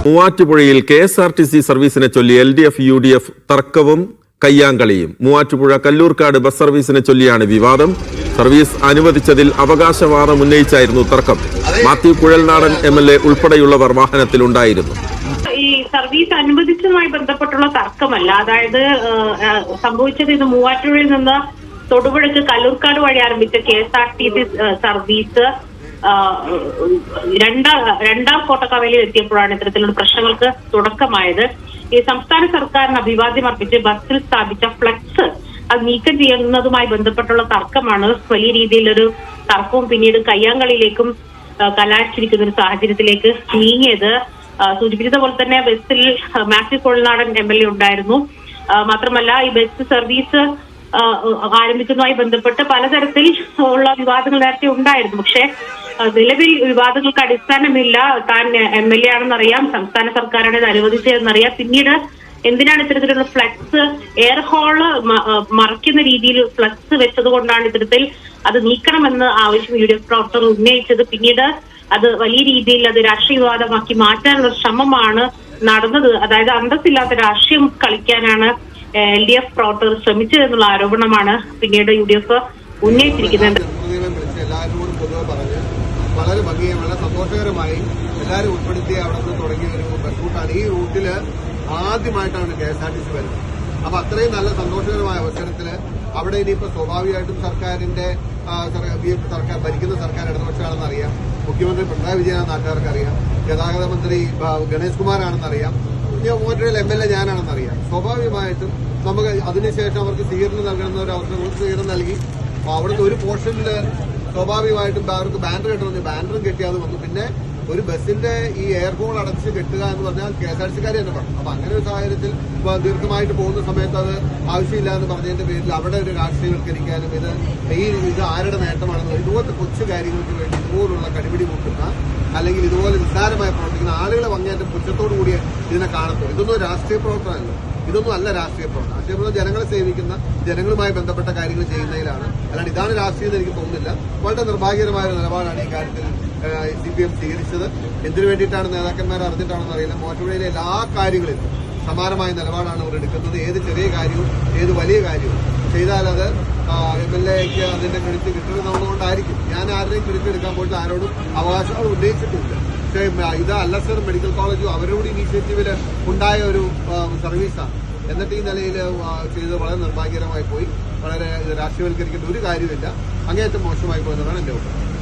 മൂവാറ്റുപുഴയിൽ KSRTC സർവീസിനെ ചൊല്ലി LDF UDF തർക്കവും കയ്യാങ്കളിയും. മൂവാറ്റുപുഴ കല്ലൂർക്കാട് ബസ് സർവീസിനെ ചൊല്ലിയാണ് വിവാദം. സർവീസ് അനുവദിച്ചതിൽ അവകാശവാദം ഉന്നയിച്ചായിരുന്നു തർക്കം. മാത്യു കുഴൽനാടൻ MLA ഉൾപ്പെടെയുള്ളവർ വാഹനത്തിലുണ്ടായിരുന്നു. ഈ സർവീസ് അനുവദിച്ചതുമായി ബന്ധപ്പെട്ടുള്ള തർക്കമല്ല. അതായത് സംഭവിച്ചത് ഇത് മൂവാറ്റുപുഴയിൽ നിന്ന് തൊടുപുഴയ്ക്ക് കല്ലൂർക്കാട് വഴി ആരംഭിച്ച KSRTC സർവീസ് രണ്ടാം കോട്ടക്കവലയിൽ എത്തിയപ്പോഴാണ് ഇത്തരത്തിലുള്ള പ്രശ്നങ്ങൾക്ക് തുടക്കമായത്. ഈ സംസ്ഥാന സർക്കാരിന് അഭിവാദ്യം അർപ്പിച്ച് ബസ്സിൽ സ്ഥാപിച്ച ഫ്ലക്സ് അത് നീക്കം ചെയ്യുന്നതുമായി ബന്ധപ്പെട്ടുള്ള തർക്കമാണ് വലിയ രീതിയിലൊരു തർക്കവും പിന്നീട് കയ്യാങ്കളിയിലേക്കും കലാശിച്ചിരിക്കുന്ന ഒരു സാഹചര്യത്തിലേക്ക് നീങ്ങിയത്. സൂചിപ്പിച്ചതുപോലെ തന്നെ ബസ്സിൽ മാത്യു കുഴൽനാടൻ MLA ഉണ്ടായിരുന്നു. മാത്രമല്ല ഈ ബസ് സർവീസ് ആരംഭിക്കുന്നതുമായി ബന്ധപ്പെട്ട് പലതരത്തിൽ ഉള്ള വിവാദങ്ങൾ നേരത്തെ ഉണ്ടായിരുന്നു. പക്ഷെ നിലവിൽ വിവാദങ്ങൾക്ക് അടിസ്ഥാനമില്ല. താൻ MLA ആണെന്നറിയാം, സംസ്ഥാന സർക്കാരാണ് ഇത് അനുവദിച്ചതെന്നറിയാം. പിന്നീട് എന്തിനാണ് ഇത്തരത്തിലുള്ള ഫ്ലക്സ് എയർ ഹോള് മറയ്ക്കുന്ന രീതിയിൽ ഫ്ലക്സ് വെച്ചത് കൊണ്ടാണ് ഇത്തരത്തിൽ അത് നീക്കണമെന്ന് ആവശ്യം UDF പ്രവർത്തകർ ഉന്നയിച്ചത്. പിന്നീട് അത് വലിയ രീതിയിൽ അത് രാഷ്ട്രീയ വിവാദമാക്കി മാറ്റാനുള്ള ശ്രമമാണ് നടന്നത്. അതായത് അന്തസ്സില്ലാത്ത രാഷ്ട്രീയം കളിക്കാനാണ് LDF പ്രവർത്തകർ ശ്രമിച്ചതെന്നുള്ള ആരോപണമാണ് പിന്നീട് UDF ഉന്നയിച്ചിരിക്കുന്നത്. വളരെ ഭംഗിയായി വളരെ സന്തോഷകരമായി എല്ലാവരും ഉൾപ്പെടുത്തി അവിടെ നിന്ന് തുടങ്ങിയ ഒരു ബസ് റൂട്ടാണ്. ഈ റൂട്ടില് ആദ്യമായിട്ടാണ് KSRTC വരുന്നത്. അപ്പൊ അത്രയും നല്ല സന്തോഷകരമായ അവസരത്തിൽ അവിടെ ഇനിയിപ്പോ സ്വാഭാവികമായിട്ടും സർക്കാരിന്റെ സർക്കാർ ഭരിക്കുന്ന സർക്കാർ ഇടതുപക്ഷമാണെന്ന് അറിയാം. മുഖ്യമന്ത്രി പിണറായി വിജയനാണ് നാട്ടുകാർക്ക് അറിയാം. ഗതാഗത മന്ത്രി ഗണേഷ് കുമാറാണെന്ന് അറിയാം. മൂവാറ്റുപുഴയിൽ MLA ഞാനാണെന്നറിയാം. സ്വാഭാവികമായിട്ടും നമുക്ക് അതിനുശേഷം അവർക്ക് സ്വീകരണം നൽകണമെന്ന ഒരു അവസരം സ്വീകരണം നൽകി. അവിടുത്തെ ഒരു പോർഷനില് സ്വാഭാവികമായിട്ടും അവർക്ക് ബാനർ കെട്ടണമെന്ന് ബാനറും കെട്ടിയാതെ വന്നു. പിന്നെ ഒരു ബസിന്റെ ഈ എയർ ഹോൾ അടച്ച് കെട്ടുക എന്ന് പറഞ്ഞാൽ KSRTCക്കാർ തന്നെ പറഞ്ഞു. അപ്പൊ അങ്ങനെ ഒരു സാഹചര്യത്തിൽ ദീർഘമായിട്ട് പോകുന്ന സമയത്ത് അത് ആവശ്യമില്ല എന്ന് പറഞ്ഞതിന്റെ പേരിൽ അവിടെ ഒരു രാഷ്ട്രീയവൽക്കരിക്കാനും ഇത് ആരുടെ നേട്ടമാണെന്ന് ഇതുപോലത്തെ കൊച്ചു കാര്യങ്ങൾക്ക് വേണ്ടി ഇതുപോലുള്ള കടിപിടി കൂട്ടുന്ന അല്ലെങ്കിൽ ഇതുപോലെ നിസ്സാരമായി പ്രവർത്തിക്കുന്ന ആളുകളെ അങ്ങേറ്റം പുച്ഛത്തോടു കൂടി ഇതിനെ കാണത്തുള്ളൂ. ഇതൊന്നും രാഷ്ട്രീയ പ്രവർത്തനമല്ല. ഇതൊന്നും അല്ല രാഷ്ട്രീയ പ്രവർത്തനം. രാഷ്ട്രീയ പ്രവർത്തനം ജനങ്ങളെ സേവിക്കുന്ന ജനങ്ങളുമായി ബന്ധപ്പെട്ട കാര്യങ്ങൾ ചെയ്യുന്നതിലാണ്. അല്ലാണ്ട് ഇതാണ് രാഷ്ട്രീയം എന്ന് എനിക്ക് തോന്നുന്നില്ല. വളരെ നിർഭാഗ്യകരമായ ഒരു നിലപാടാണ് ഈ കാര്യത്തിൽ CPM സ്വീകരിച്ചത്. എന്തിനു വേണ്ടിയിട്ടാണ് നേതാക്കന്മാർ അറിഞ്ഞിട്ടാണെന്ന് അറിയില്ല. മൂവാറ്റുപുഴയിലെ എല്ലാ കാര്യങ്ങളിലും സമാനമായ നിലപാടാണ് അവർ എടുക്കുന്നത്. ഏത് ചെറിയ കാര്യവും ഏത് വലിയ കാര്യവും ചെയ്താൽ അത് MLAക്ക് അതിന്റെ ക്രെഡിറ്റ് കിട്ടുന്നതുകൊണ്ടായിരിക്കും. ഞാൻ ആരുടെയും ക്രെഡിറ്റ് എടുക്കാൻ പോയിട്ട് ആരോടും അവകാശം ഉന്നയിച്ചിട്ടില്ല. പക്ഷേ ഇത് അല്ലസർ മെഡിക്കൽ കോളേജും അവരുടെ ഇനീഷ്യേറ്റീവില് ഉണ്ടായ ഒരു സർവീസാണ്. എന്നിട്ട് ഈ നിലയിൽ ചെയ്തത് വളരെ നിർഭാഗ്യകരമായി പോയി. വളരെ രാഷ്ട്രീയവൽക്കരിക്കേണ്ട ഒരു കാര്യമില്ല. അങ്ങേയറ്റം മോശമായി പോയെന്നാണ് എന്റെ അഭിപ്രായം.